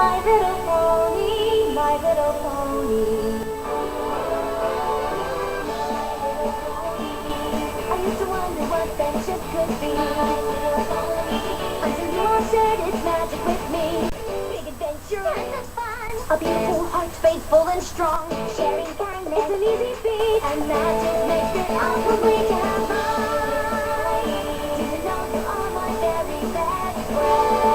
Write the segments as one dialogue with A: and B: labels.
A: My little pony, my little pony. I used to wonder what friendship could be, until you all shared its magic with me. Big adventure, tons of fun, a beautiful heart, faithful and strong. Sharing kindness is an easy feat, and that just makes it all complete and mine. Did you know you are my very best friend?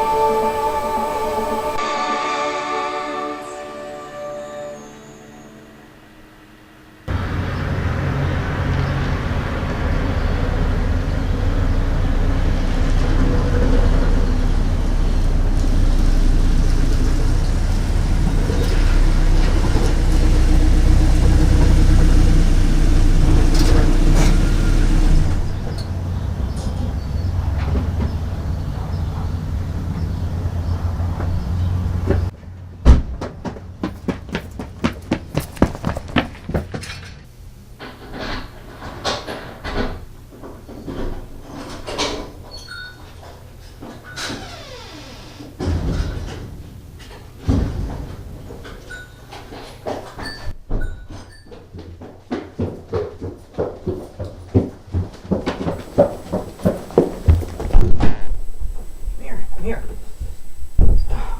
B: Here.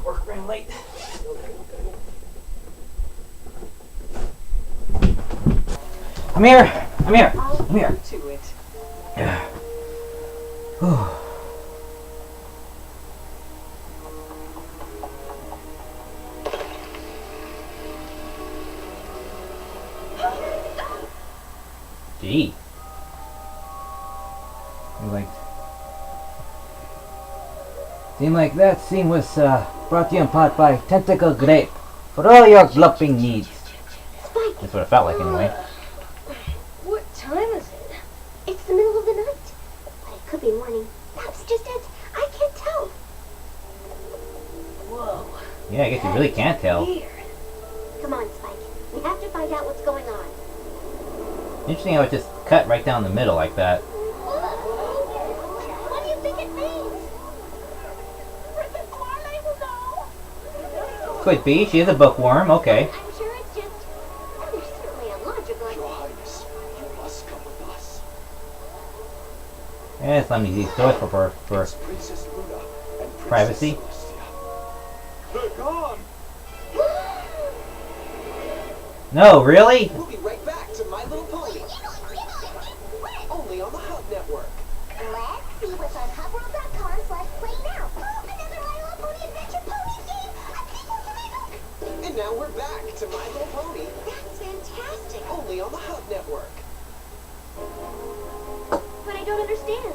B: Work ran late. I'm here. I'm here. I'm here.
C: To it.
B: Yeah. Gee. Seemed like that scene was brought to you in part by Tentacle Grape for all your glumping needs.
A: Spike!
B: That's what it felt like anyway.
A: What time is it? It's the middle of the night. But it could be morning. That's just it. I can't tell.
C: Whoa.
B: Yeah, I guess you really can't tell.
C: Weird.
A: Come on, Spike. We have to find out what's going on.
B: Interesting how it just cut right down the middle like that.
A: What do you think it means?
B: Could be. She is a bookworm. Okay.
A: I'm sure it's just... They're certainly illogical.
D: Your Highness, you must come with us.
B: Yeah, let me these doors for
D: Princess Luna and Princess
B: privacy.
D: Celestia. They're gone.
B: No, really?
D: We'll be right back to My Little Pony. Only on the Hub Network.
A: Let's see what's on hubworld.com/play now. Another My Little Pony Adventure Pony game.
D: And now we're back to My Little Pony.
A: That's fantastic.
D: Only on the Hub Network.
A: But I don't understand.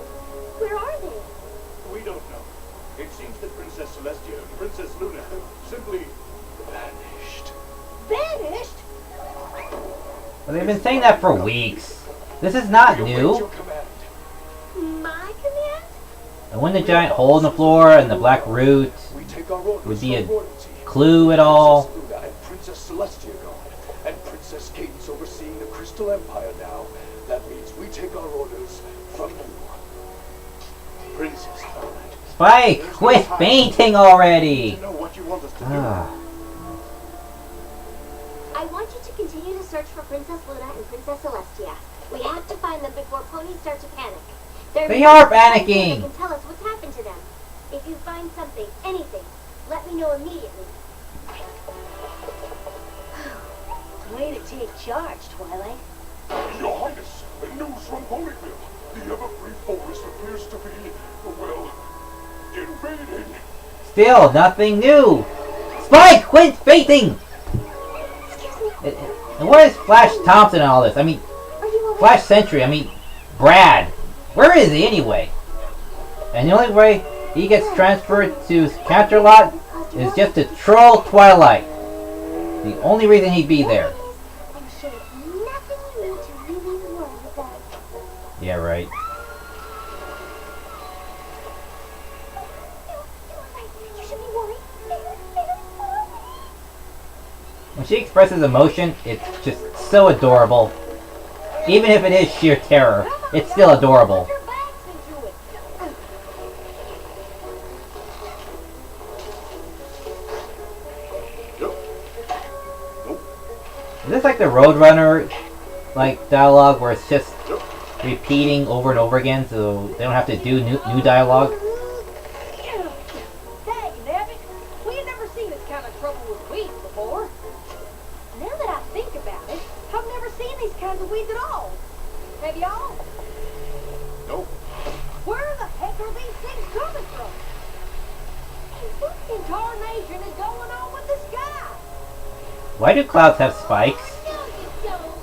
A: Where are they?
E: We don't know. It seems that Princess Celestia and Princess Luna have simply vanished.
A: Vanished?
B: Well, they've been saying that for weeks. This is not
D: Await
B: new.
D: your command.
A: My command?
B: And when the giant hole in the floor and the black root
D: We take our orders
B: would be a
D: from royalty.
B: clue at all.
D: Princess Luna and Princess Celestia gone, and Princess Cadence overseeing the Crystal Empire now. That means we take our orders from you.
E: Princess Violet.
B: Spike, quit fainting already.
E: To know what you want us to do.
B: Ah.
A: I want you to continue to search for Princess Luna and Princess Celestia. We have to find them before ponies start to panic.
B: They are panicking.
A: They can tell us what's happened to them. If you find something, anything, let me know immediately.
C: Way to take charge, Twilight.
E: Your Highness, news from Ponyville. The Everfree Forest appears to be, well, invaded.
B: Still nothing new. Spike, quit fainting. And what is Flash Thompson and all this? I mean,
A: Are you alright?
B: Flash Sentry. I mean, Brad. Where is he anyway? And the only way he gets transferred to Canterlot is just to troll Twilight. The only reason he'd be there.
A: I'm sure nothing you need to really worry about.
B: Yeah, right.
A: You should be worried.
B: When she expresses emotion, it's just so adorable. Even if it is sheer terror, it's still adorable.
A: Your bags into it.
B: Is this like the Roadrunner like dialogue where it's just repeating over and over again, so they don't have to do new dialogue?
C: Dang, nabbit. We ain't never seen this kind of trouble with weeds before. Now that I think about it, I've never seen these kinds of weeds at all. Have y'all?
D: Nope.
C: Where the heck are these things coming from? What in tarnation is going on with the sky?
B: Why do clouds have spikes?
A: No, you don't.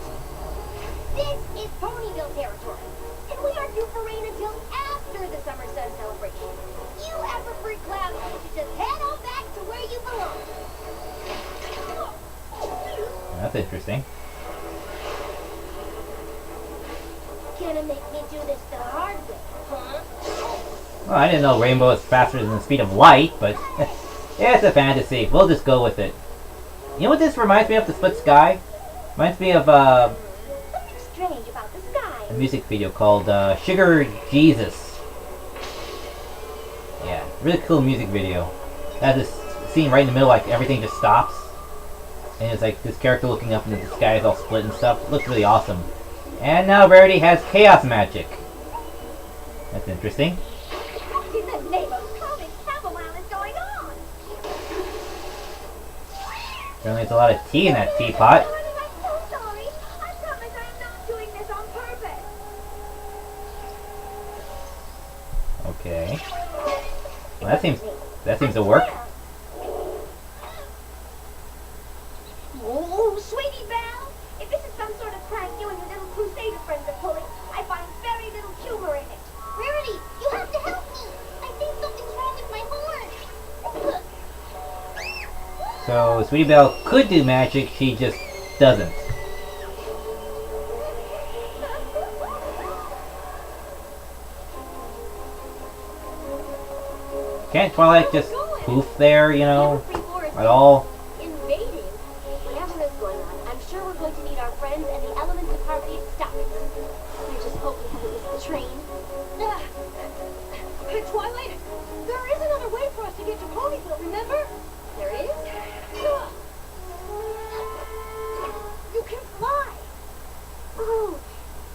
A: This is Ponyville territory, and we aren't due for rain until after the summer sun celebration. You Everfree clouds need to just head on back to where you belong.
B: That's interesting.
A: Gonna make me do this the hard way, huh?
B: Well, I didn't know rainbow is faster than the speed of light, but it's a fantasy. We'll just go with it. You know what this reminds me of? The Split Sky? Reminds me of
A: Something strange about the sky.
B: a music video called Sugar Jesus. Yeah, really cool music video. It has this scene right in the middle, like everything just stops. And it's like this character looking up into the sky is all split and stuff. It looks really awesome. And now Rarity has chaos magic. That's interesting.
A: What in the name of comic chamomile is going on?
B: Apparently there's a lot of tea in that teapot.
A: Darling, I'm so sorry. I promise I'm not doing this on purpose.
B: Okay. Well, that seems to work.
A: Oh, sweetie Belle! If this is some sort of prank you and your little crusader friends are pulling, I find very little humor in it. Rarity, you have to help me! I think something's wrong with my horn!
B: So Sweetie Belle could do magic, she just doesn't. Can't Twilight just poof there, you know, at all?
A: Invading? Whatever is going on, I'm sure we're going to need our friends and the elements of harmony to stop it. I just hope we haven't missed the train.
C: Hey, Twilight, there is another way for us to get to Ponyville, remember?
A: There is?
C: You can fly.
A: Oh,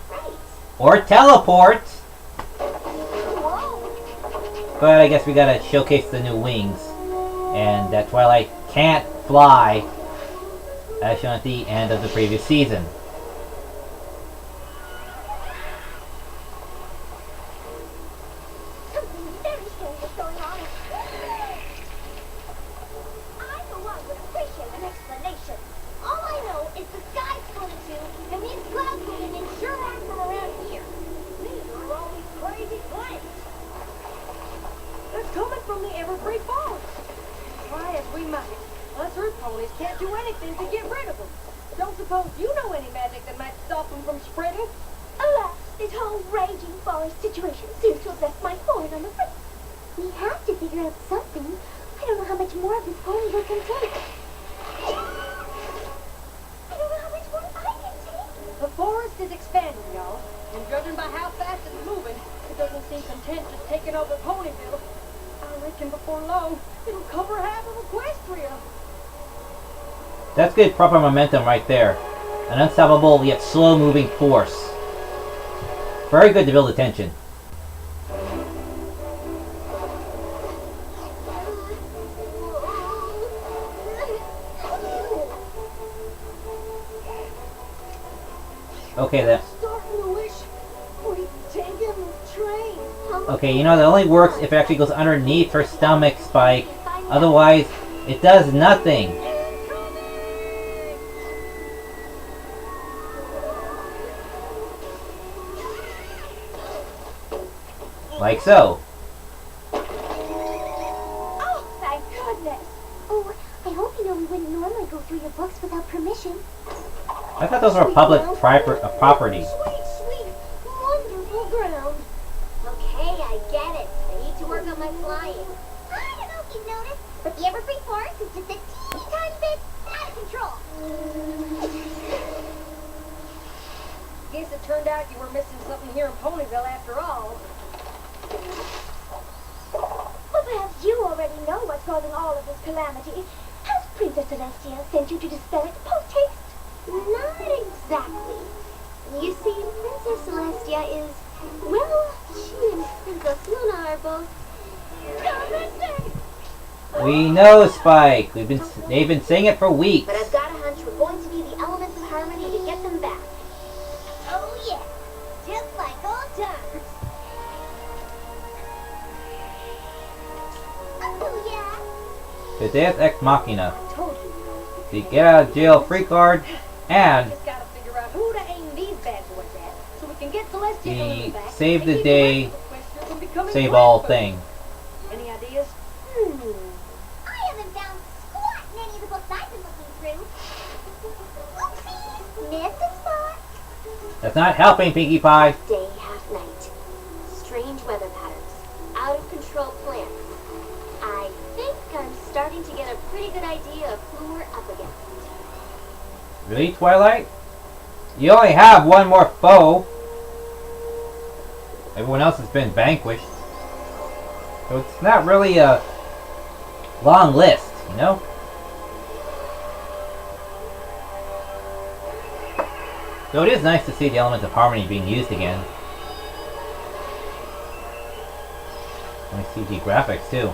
A: right.
B: Or teleport!
A: Whoa.
B: But I guess we gotta showcase the new wings. And that Twilight can't fly, as shown at the end of the previous season.
A: Something very strange is going on. I, for one, would appreciate an explanation. All I know is the sky's full of two, and these clouds moving in sure aren't from around here.
C: These are all these crazy flames. That's coming from the Everfree Forest. Try as we might, us Earth ponies can't do anything to get rid of them. Don't suppose you know any magic that might stop them from spreading?
A: Alas, this whole raging forest situation seems to have left my horn on the front. We have to figure out something. I don't know how much more of this Ponyville can take. I don't know how much more I can take.
C: The forest is expanding, y'all. And judging by how fast it's moving, it doesn't seem content just taking over Ponyville. I reckon before long, it'll cover half of Equestria.
B: That's good proper momentum right there. An unstoppable yet slow-moving force. Very good to build attention. Okay, then.
C: Starting to wish we'd taken the train.
B: Okay, you know that only works if it actually goes underneath her stomach spike. Otherwise, it does nothing. Like so.
A: Oh, thank goodness. Oh, I hope you know we wouldn't normally go through your books without permission.
B: I thought those were public property.
A: Sweet, sweet, wonderful ground. Okay, I get it. I need to work on my flying. I don't know if you noticed, but the Everfree Forest is just a teeny tiny bit out of control.
C: Guess it turned out you were missing something here in Ponyville after all.
A: Well, perhaps you already know what's causing all of this calamity. Has Princess Celestia sent you to dispel it post-haste? Anastasia is, well, she and Princess Luna are both missing.
B: We know, Spike. They've been saying it for weeks.
A: But I've got a hunch we're going to need the elements of harmony to get them back. Oh yeah, just like old times. Oh yeah.
B: The Deus Ex Machina.
C: I told you.
B: The get out of jail free card and
C: Just gotta figure out who to aim these bad boys at, so we can get Celestia
B: the
C: Balloon back.
B: save
C: and
B: the
C: keep
B: day,
C: the rest of the Questers from becoming
B: save all
C: Questers.
B: thing.
C: Any ideas?
A: I haven't found squat in any of the books I've been looking through. Oopsies, missed a spot.
B: That's not helping, Pinkie Pie.
A: Day, half night. Strange weather patterns. Out of control plants. I think I'm starting to get a pretty good idea of who we're up against.
B: Really, Twilight? You only have one more foe. Everyone else has been vanquished. So it's not really a long list, you know? So it is nice to see the elements of harmony being used again. Nice CG graphics too.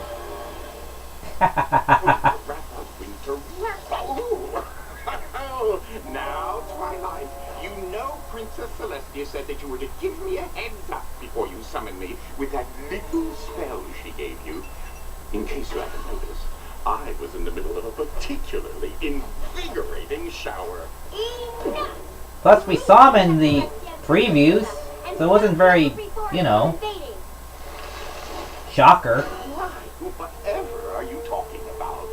E: Now, Twilight, you know Princess Celestia said that you were to give me a heads up before you summoned me with that little spell she gave you. In case you haven't noticed, I was in the middle of a particularly invigorating shower.
A: Enough!
B: Plus we saw him in the previews, so it wasn't very, you know, shocker.
E: Why, whatever are you talking about?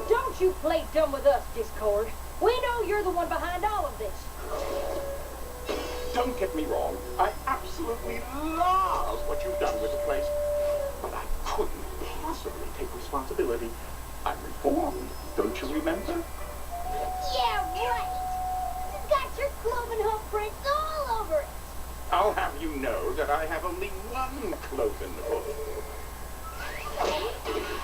C: Don't you play dumb with us, Discord. We know you're the one behind all of this.
E: Don't get me wrong, I absolutely love what you've done with the place. But I couldn't possibly take responsibility. I'm reformed, don't you remember?
A: Yeah, right! You've got your cloven hoof prints all over it!
E: I'll have you know that I have only one cloven hoof.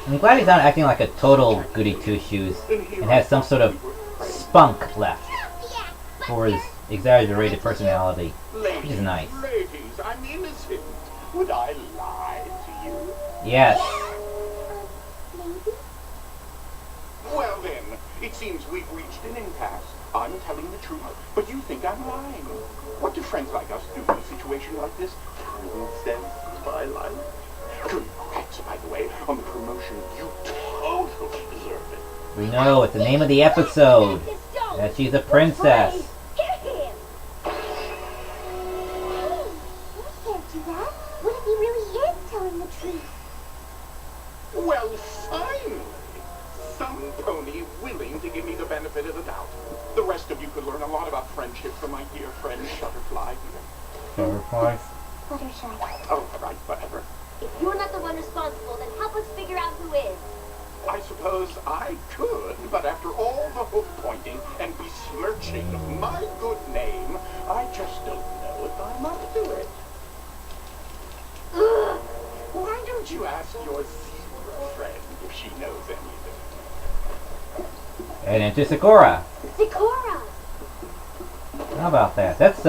B: I'm glad he's not acting like a total goody two-shoes and has some sort of spunk left for his exaggerated personality, which is nice.
E: Ladies, I'm innocent. Would I lie to you?
B: Yes.
A: Maybe?
E: Well then, it seems we've reached an impasse. I'm telling the truth, but you think I'm lying. What do friends like us do in a situation like this? Princess Twilight. Congrats, by the way, on the promotion. You totally deserve it.
B: We know, it's the name of the episode. That she's a princess.
A: Get him! Hey, you can't do that. What if he really is telling the truth?
E: Well, finally, some pony willing to give me the benefit of the doubt. The rest of you could learn a lot about friendship from my dear friend Shutterfly.
B: Butterfly.
A: Fluttershy.
E: Oh, right, whatever.
A: If you're not the one responsible, then help us figure out who is.
E: I suppose I could, but after all the hoof pointing and besmirching of my good name, I just don't know if I'm up to it.
A: Ugh.
E: Why don't you ask your zebra friend if she knows anything?
B: And into Sakura.
A: Zikora!
B: How about that? That's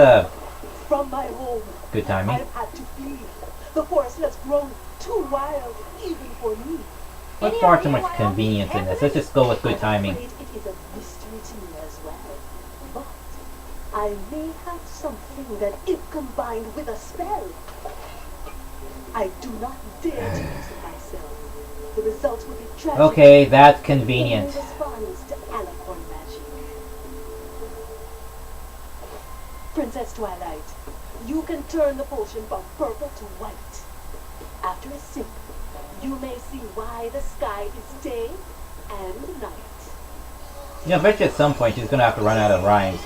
F: From my home,
B: good timing.
F: I've had to flee. The forest has grown too wild, even for me.
B: What's far too much convenience in this? Let's just go with good timing.
F: I'm afraid it is a mystery to me as well. But I may have something that, if combined with a spell, I do not dare to use it myself. The results would be tragic.
B: Okay, that's convenient.
F: It responds to alicorn magic. Princess Twilight, you can turn the potion from purple to white. After a sip, you may see why the sky is day and night.
B: You know, I bet you at some point she's gonna have to run out of rhymes.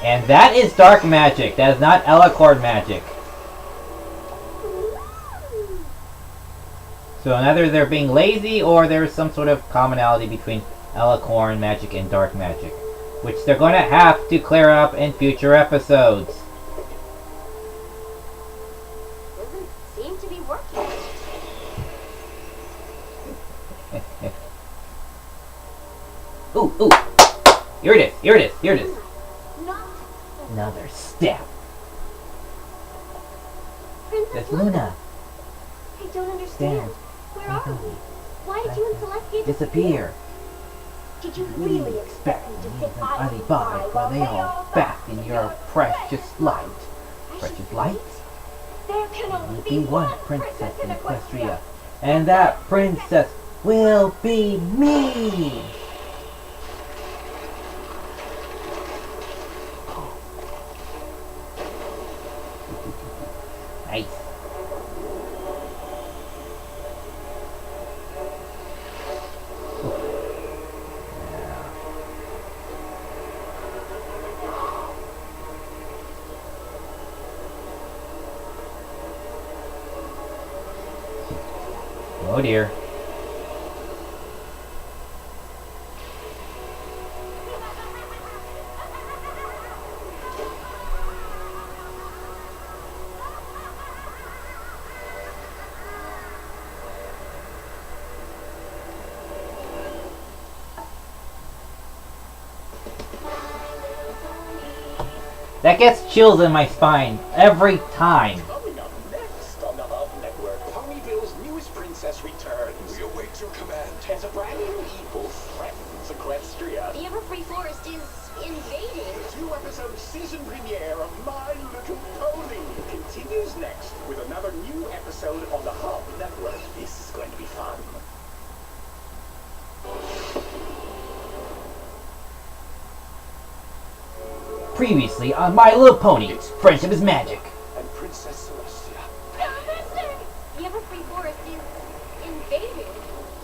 B: And that is dark magic. That is not alicorn magic. So either they're being lazy or there's some sort of commonality between alicorn magic and dark magic, which they're going to have to clear up in future episodes.
A: Doesn't seem to be working.
B: Ooh, ooh. Here it is, here it is, here it is.
A: Not
B: Another step.
A: Princess
B: That's Luna.
A: I don't understand. Where are we? Why did you and Celestia
B: Disappear.
A: Did you really expect me to sit
B: Them
A: idly
B: alibi
A: by
B: while they all bask in your precious light. Precious light?
A: There can
B: There
A: only
B: will be one
A: princess
B: princess in
A: Equestria.
B: Equestria, and that princess will be me! Nice. Oh dear. That gets chills in my spine every time.
D: Coming up next on the Hub Network, Ponyville's newest princess returns. We await your command. As a brand new evil threatens Equestria.
A: The Everfree Forest is invading.
D: The 2-episode season premiere of My Little Pony continues next with another new episode on the Hub Network. This is going to be fun.
B: Previously on My Little Pony, Friendship is Magic.
D: And Princess Celestia.
A: The Everfree Forest is invaded.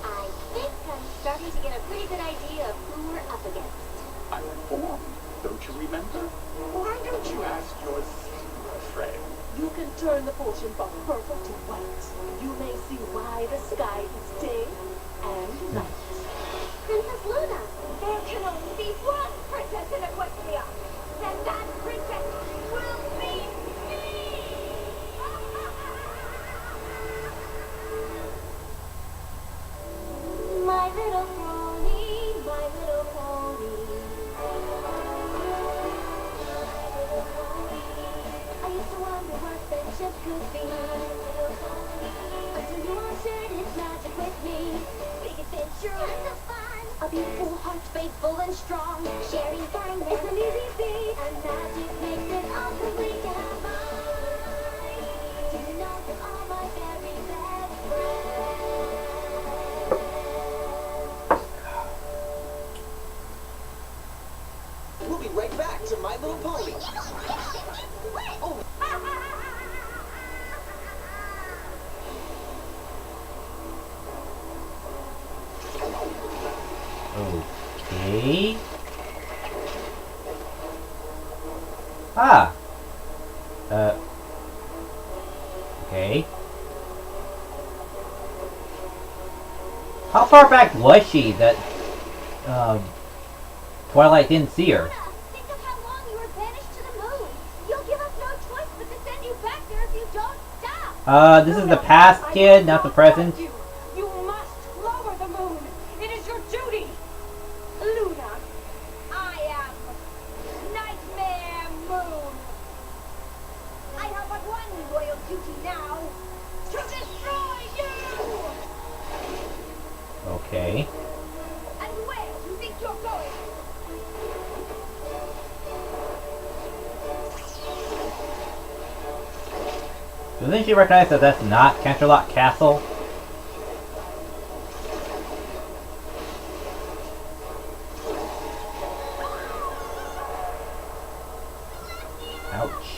A: I think I'm starting to get a pretty good idea of who we're up against.
E: I'm informed, don't you remember? Why don't you ask your zebra friend?
F: You can turn the fortune from purple to white. You may see why the sky is day and night.
A: Princess Luna. There can only be one princess in Equestria. And that princess will be me! My little pony, my little pony. I used to wonder what friendship could be. Until you all shared its magic with me. Big adventure, lots of fun. A beautiful heart, faithful and strong. Sharing kindness is an easy feat. And magic makes it all complete and mine. Do you know you're all my very best friends?
G: We'll be right back to My Little Pony. Oh.
B: Okay. Ah. Okay. How far back was she that, Twilight didn't see her?
A: Luna, think of how long you were banished to the moon. You'll give us no choice but to send you back there if you don't stop.
B: This is the past, kid, not the present.
C: You must lower the moon. It is your duty. Luna, I am Nightmare Moon.
A: I have but one royal duty now. To destroy you!
B: Okay.
A: And where do you think you're going?
B: Doesn't she recognize that that's not Canterlot Castle? Ouch.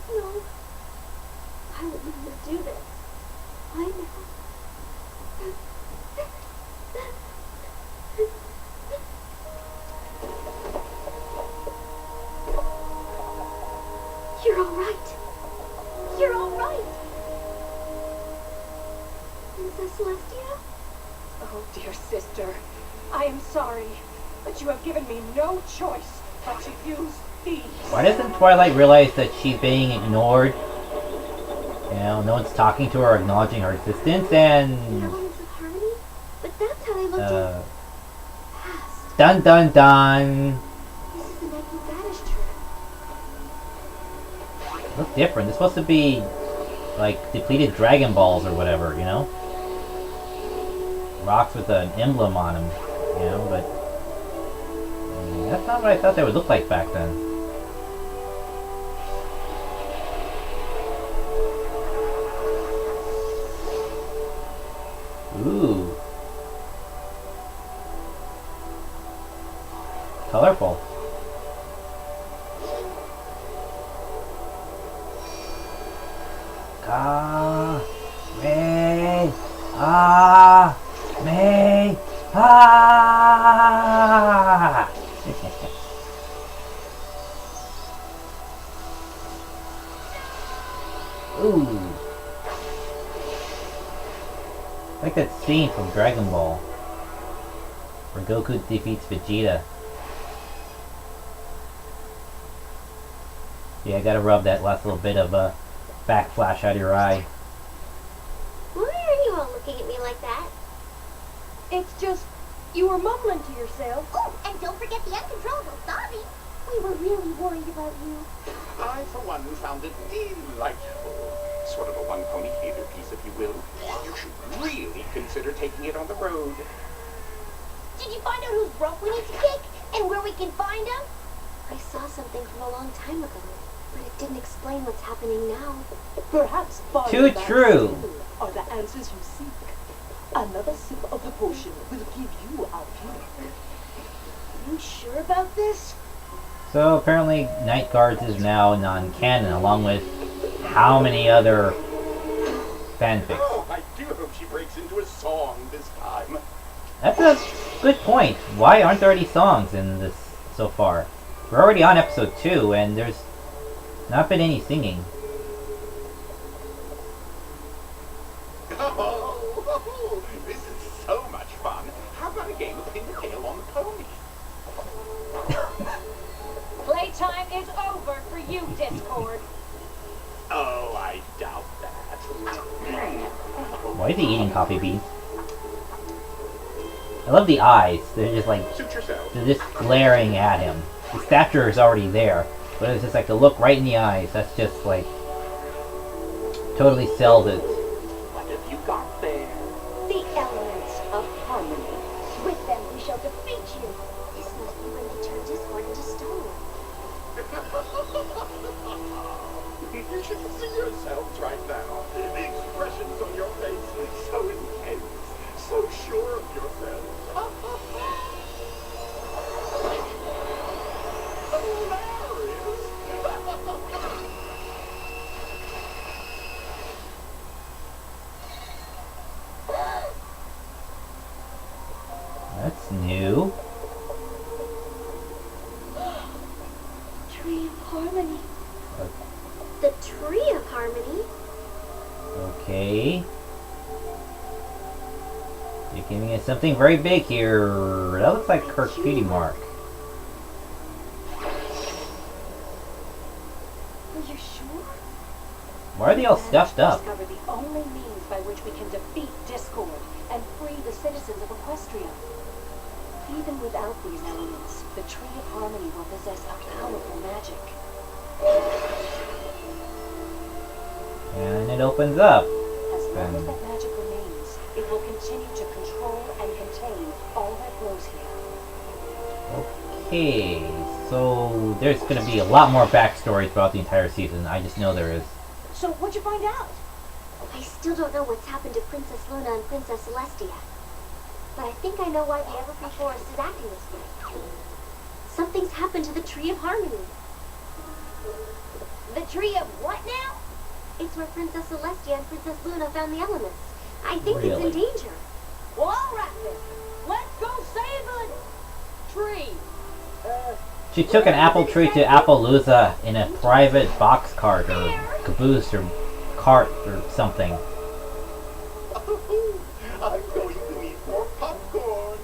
A: No. I wouldn't want to do this. I know. You're all right. You're all right. Princess Celestia?
C: Oh, dear sister, I am sorry, but you have given me no choice but to use these.
B: Why doesn't Twilight realize that she's being ignored? You know, no one's talking to her or acknowledging her existence, and
A: Elements of harmony? But that's how they looked in the past.
B: Dun dun dun.
F: This is the Nike Banish trip.
B: Looks different. It's supposed to be like depleted Dragon Balls or whatever, you know? Rocks with an emblem on them, you know, but that's not what I thought they would look like back then. Ooh. Colorful. Ah, me, ah, me, ah. Ooh. Like that scene from Dragon Ball where Goku defeats Vegeta. Yeah, I gotta rub that last little bit of backflash out of your eye.
A: Why are you all looking at me like that?
C: It's just, you were mumbling to yourself.
A: Oh, and don't forget the uncontrollable sobbing. We were really worried about you.
E: I, for one, found it delightful. Sort of a one-pony theater piece, if you will. You should really consider taking it on the road.
A: Did you find out whose rope we need to take and where we can find them? I saw something from a long time ago, but it didn't explain what's happening now.
F: Perhaps far
B: Too
F: back
B: true.
F: still are the answers you seek. Another sip of the potion will give you a peek.
A: You sure about this?
B: So apparently Night Guards is now non-canon, along with how many other fanfics.
E: Oh, I do hope she breaks into a song this time.
B: That's a good point. Why aren't there any songs in this so far? We're already on episode 2 and there's not been any singing.
E: Oh, this is so much fun. How about a game of pin the tail on the pony?
C: Playtime is over for you, Discord.
E: Oh, I doubt that.
B: Why is he eating coffee beans? I love the eyes. They're just like,
E: Suit yourself.
B: they're just glaring at him. The stature is already there, but it's just like the look right in the eyes. That's just like, totally sells it.
E: What have you got there?
F: The elements of harmony.
A: With them we shall defeat you. This must be when they turn Discord into stone.
E: You should see yourselves right now. The expressions on your face are so intense, so sure of yourselves.
B: That's new.
A: Tree of Harmony. The Tree of Harmony?
B: Okay. You're giving us something very big here. That looks like Kirk's cutie mark.
F: Are you sure?
B: Why are they all stuffed up?
F: Discover the only means by which we can defeat Discord and free the citizens of Equestria. Even without these elements, the Tree of Harmony will possess a powerful magic.
B: And it opens up.
F: As long as that magic remains, it will continue to control and contain all that grows here.
B: Okay, so there's going to be a lot more backstory throughout the entire season. I just know there is.
C: So what'd you find out?
A: I still don't know what's happened to Princess Luna and Princess Celestia. But I think I know why the Everfree Forest is acting this way. Something's happened to the Tree of Harmony.
C: The tree of what now?
A: It's where Princess Celestia and Princess Luna found the elements. I think it's
B: Really?
A: in danger.
C: Well, all right then. Let's go save the tree.
B: She took an apple tree to Appaloosa in a private box cart or caboose or cart or something.
E: I'm going to need more popcorn.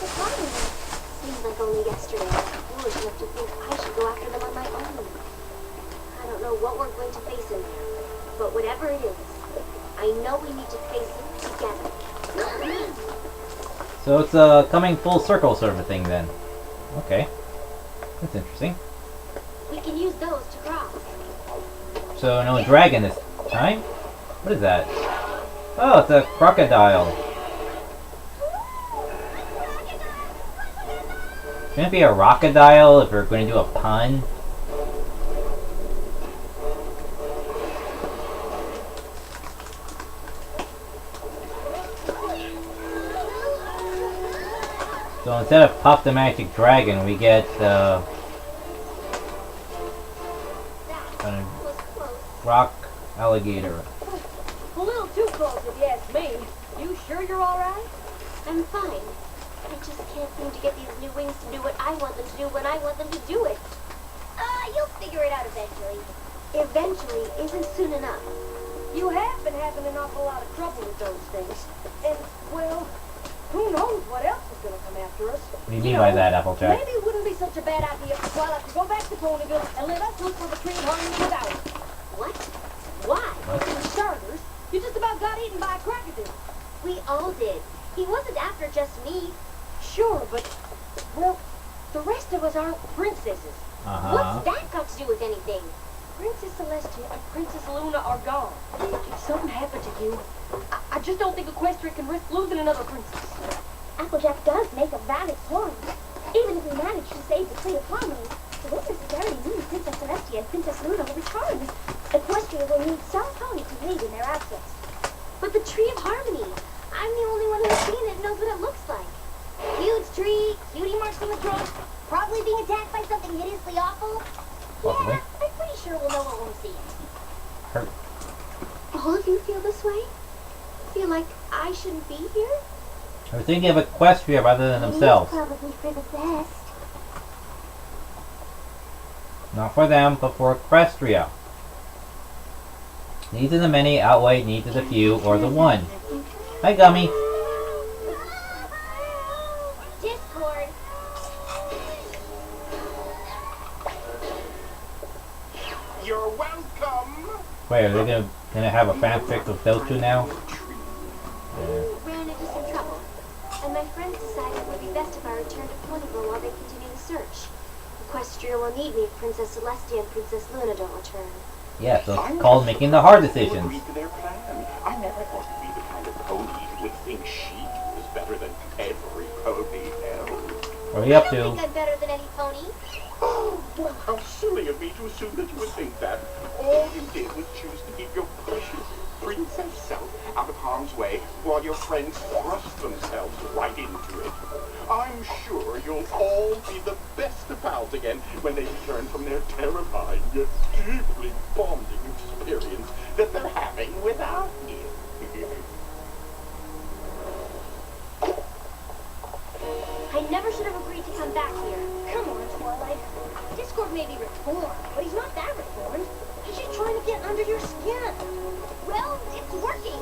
A: Seems like only yesterday. Yours left to think
B: So it's a coming full circle sort of a thing then. Okay. That's interesting.
A: We can use those to cross.
B: So no dragon this time? What is that? Oh, it's a crocodile. Shouldn't it be a rockodile if we're going to do a pun? So instead of Puff the Magic Dragon, we get rock alligator.
C: A little too close if you ask me. You sure you're alright?
A: I'm fine. I just can't seem to get these new wings to do what I want them to do when I want them to do it. You'll figure it out eventually. Eventually isn't soon enough.
C: You have been having an awful lot of trouble with those things. And, well, who knows what else is going to come after us.
B: What do you mean by that, Applejack?
C: Maybe it wouldn't be such a bad idea for Twilight to go back to Ponyville and let us look for the tree of harmony without it.
A: What? Why?
C: For starters, you just about got eaten by a crocodile.
A: We all did. He wasn't after just me.
C: Sure, but, well, the rest of us aren't princesses.
A: What's that got to do with anything?
C: Princess Celestia and Princess Luna are gone. If something happened to you, I just don't think Equestria can risk losing another princess.
A: Applejack does make a valid point. Even if we manage to save the Tree of Harmony, it won't necessarily mean Princess Celestia and Princess Luna will return. Equestria will need some pony to lead in their absence. But the Tree of Harmony, I'm the only one who's seen it and knows what it looks like. Huge tree, cutie marks on the trunk, probably being attacked by something hideously awful.
B: Possibly.
A: Yeah, I'm pretty sure we'll know when we see it.
B: Hurt.
A: All of you feel this way? Feel like I shouldn't be here?
B: They're thinking of Equestria rather than themselves.
A: Probably for the best.
B: Not for them, but for Equestria. Needs of the many outweigh needs of the few, or the one. Hi, Gummy.
A: Discord.
E: You're welcome.
B: Wait, are they gonna have a fanfic of those two now?
A: Ran into some trouble, and my friends decided it would be best if I returned to Ponyville while they continue the search. Equestria will need me if Princess Celestia and Princess Luna don't return.
B: Yeah, so it's called making the hard decisions.
E: Agree to their plan. I never thought you'd be the kind of pony who would think she was better than every pony else.
B: What are you up
A: I don't
B: to?
A: think I'm better than any pony.
E: Oh, well, how silly of me to assume that you would think that. All you did was choose to keep your precious princess self out of harm's way while your friends thrust themselves right into it. I'm sure you'll all be the best of pals again when they return from their terrifying yet deeply bonding experience that they're having without you.
A: I never should have agreed to come back here. Come on, Twilight. Discord may be reformed, but he's not that reformed. He's just trying to get under your skin. Well, it's working.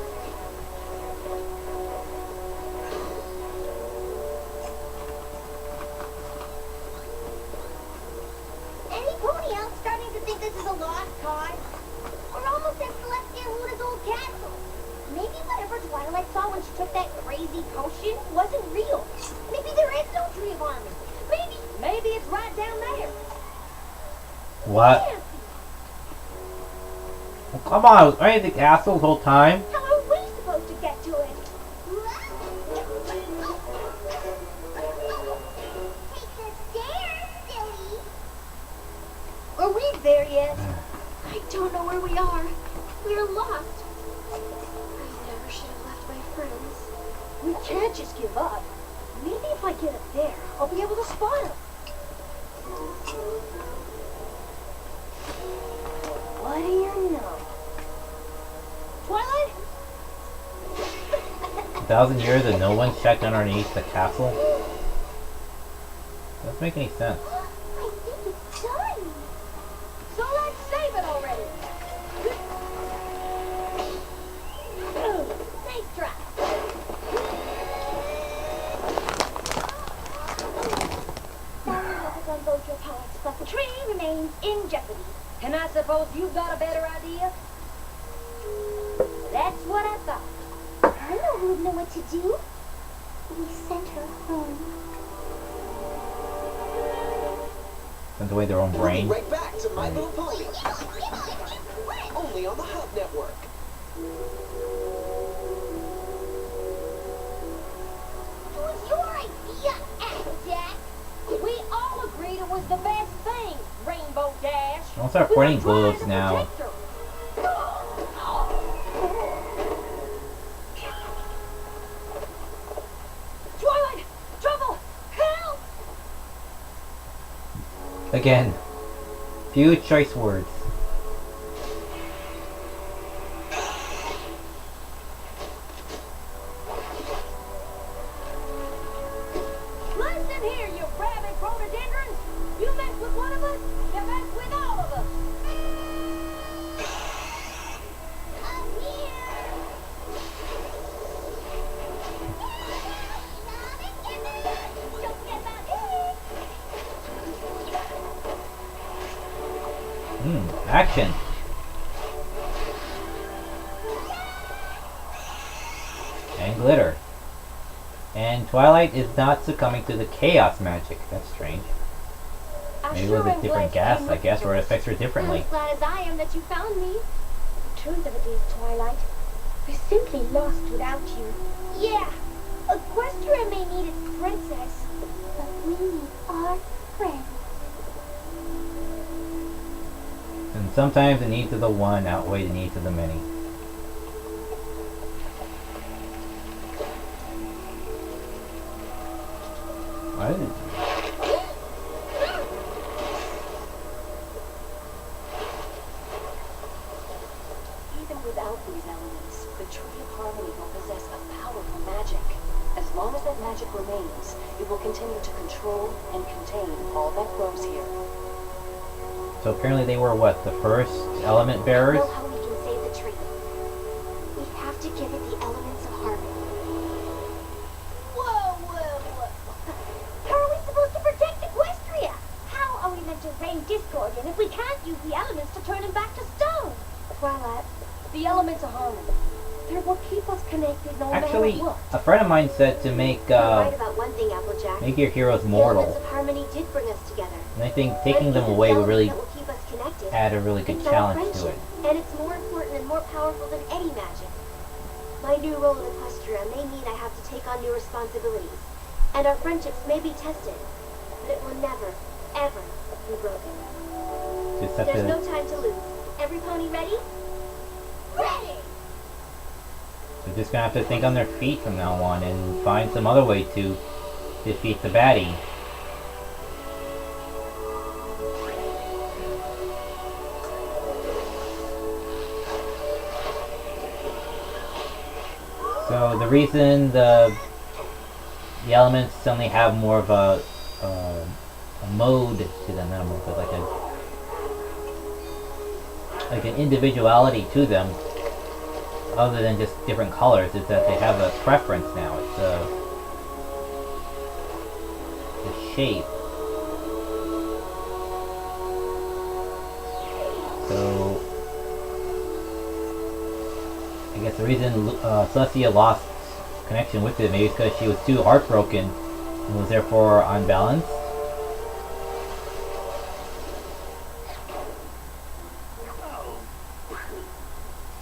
A: Any pony else starting to think this is a lost cause? We're almost at Celestia and Luna's old castle. Maybe whatever Twilight saw when she took that crazy potion wasn't real. Maybe there is no Tree of Harmony. Maybe it's right down there.
B: What?
A: Can't be.
B: Well, come on, I was right at the castle the whole time.
A: How are we supposed to get to it? Take the stairs, silly. Are we there yet? I don't know where we are. We're lost. I never should have left my friends.
C: We can't just give up. Maybe if I get up there, I'll be able to spot him. What do you know? Twilight?
B: 1,000 years and no one's checked underneath the castle? Doesn't make any sense.
A: I think it's done.
C: So let's save it already.
A: Nice try. On both your parts, but the tree remains in jeopardy.
C: And I suppose you've got a better idea? That's what I thought.
A: I know who would know what to do. We sent her home.
B: Sent away their own
G: We'll be
B: brain.
G: right back to My Little Pony. Only on the Hub Network.
A: It was your idea, Applejack.
C: We all agreed it was the best thing, Rainbow Dash.
B: Don't start
C: We were
B: pointing
C: trying
B: bullets
C: to
B: now.
C: protect her. Twilight! Trouble! Help!
B: Again, few choice words.
C: Listen here, you rabid rhododendrons! You mess with one of us, you mess with all of us!
A: Up here. Don't forget about it.
B: Action. And glitter. And Twilight is not succumbing to the chaos magic. That's strange. Maybe it was a different gas, I guess, or it affects her differently.
A: As glad as I am that you found me. The truth of it is, Twilight, we're simply lost without you. Yeah, Equestria may need its princess, but we need our friend.
B: And sometimes the needs of the one outweigh the needs of the many. What?
F: Even without these elements, the Tree of Harmony will possess a powerful magic. As long as that magic remains, it will continue to control and contain all that grows here.
B: So apparently they were what? The first element bearers?
A: Know how we can save the tree. We have to give it the elements of harmony. Whoa. How are we supposed to protect Equestria? How are we meant to rain discord in if we can't use the elements to turn him back to stone? Twilight,
C: The elements of harmony.
A: they will keep us connected no
B: Actually,
A: matter what.
B: a friend of mine said to make
A: You're right about one thing, Applejack.
B: make your heroes
A: The
B: mortal.
A: elements of harmony did bring us together.
B: And I think taking
A: But
B: them
A: it's
B: away
A: the
B: would really
A: elements that will keep us connected.
B: add a really good
A: It's our
B: challenge to
A: friendship,
B: it.
A: and it's more important and more powerful than any magic. My new role in Equestria may mean I have to take on new responsibilities, and our friendships may be tested, but it will never, ever be broken.
B: Just have
A: There's no
B: to,
A: time to lose. Every pony ready? Ready!
B: they're just gonna have to think on their feet from now on and find some other way to defeat the baddie. So the reason the elements suddenly have more of a mode to them, not a mode, but like an individuality to them, other than just different colors, is that they have a preference now. It's the shape. So I guess the reason Celestia lost connection with it maybe is because she was too heartbroken and was therefore unbalanced.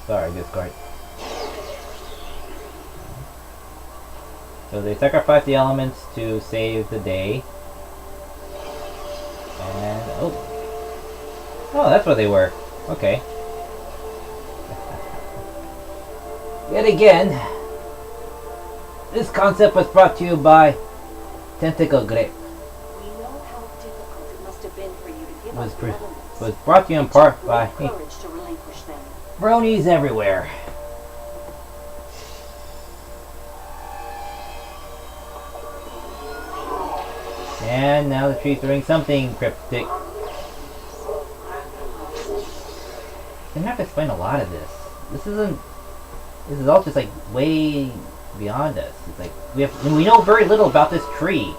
B: Sorry, Discord. So they sacrificed the elements to save the day. And oh, that's where they were. Okay. Yet again, this concept was brought to you by Tentacle Grip.
F: We know how difficult it must have been for you to give
B: Was
F: up the elements.
B: was brought to you in part
F: It
B: by
F: took great courage to relinquish them.
B: bronies everywhere. And now the tree's doing something cryptic. I'm gonna have to explain a lot of this. This is all just like way beyond us. It's like we know very little about this tree.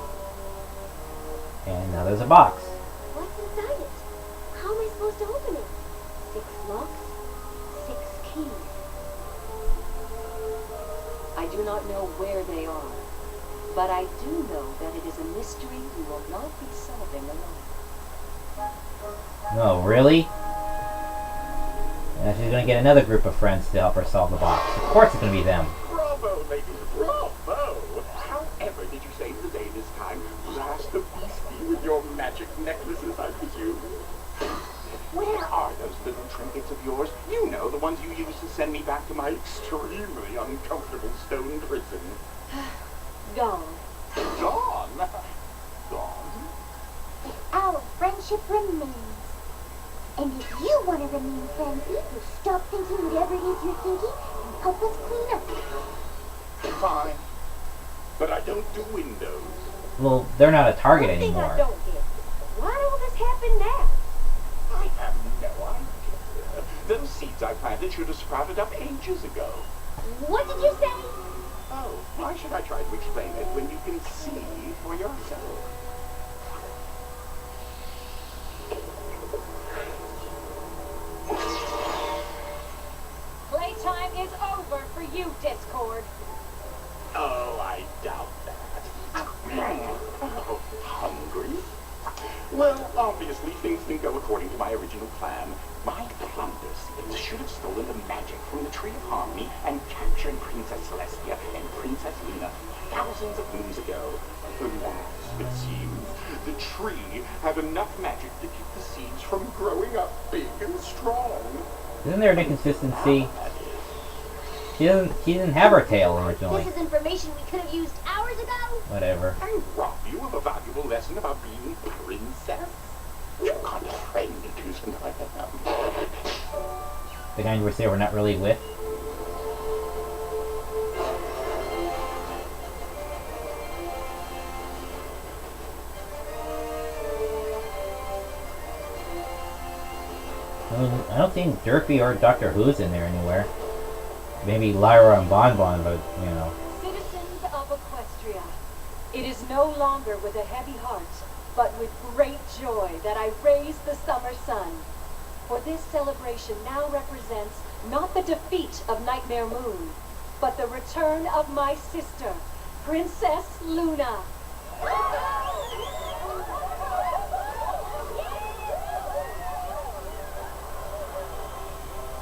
B: And now there's a box.
A: What's inside it? How am I supposed to open it? 6 locks, 6 keys.
F: I do not know where they are, But I do know that it is a mystery you will not be solving alone.
B: No, really? And she's gonna get another group of friends to help her solve the box. Of course it's gonna be them.
E: Bravo, ladies, bravo! However did you save the day this time? Blast the beastie with your magic necklaces, I presume. Where are those little trinkets of yours? You know, the ones you used to send me back to my extremely uncomfortable stone prison.
F: Gone.
E: Gone? Gone?
A: Our friendship remains. And if you want to remain friends, you stop thinking whatever it is you're thinking and help us clean up.
E: Fine. But I don't do windows.
B: Well, they're not a target
C: One thing I
B: anymore.
C: don't get. Why all this happen now?
E: I have no idea. Those seeds I planted should have sprouted up ages ago.
A: What did you say?
E: Oh, why should I try to explain it when you can see for yourself?
C: Playtime is over for you, Discord.
E: Oh, I doubt that. Oh, hungry? Well, obviously things didn't go according to my original plan. My plunder seeds should have stolen the magic from the Tree of Harmony and captured Princess Celestia and Princess Luna thousands of moons ago. Alas, it seems the tree had enough magic to keep the seeds from growing up big and strong.
B: Isn't there an inconsistency? She didn't have her tail originally.
A: This is information we could have used hours ago.
B: Whatever.
E: I rob you of a valuable lesson about being princess? What kind of friend do you think I am?
B: The guy you were saying we're not really with. I don't think Derpy or Doctor Who's in there anywhere. Maybe Lyra and Bonbon, but you know.
C: Citizens of Equestria, it is no longer with a heavy heart, but with great joy that I raise the summer sun. For this celebration now represents not the defeat of Nightmare Moon, but the return of my sister, Princess Luna.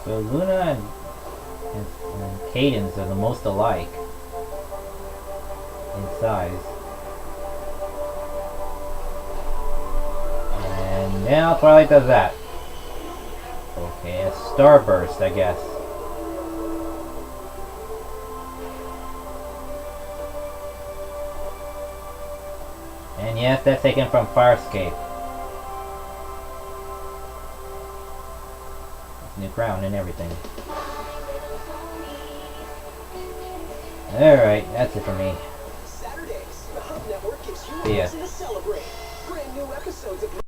B: So Luna and Cadence are the most alike in size. And now Twilight does that. Okay, a starburst, I guess. And yes, that's taken from Farscape. New crown and everything. Alright, that's it for me.
G: Saturdays, the Hub Network gives you a
B: See ya.
G: reason to celebrate. Brand new episodes of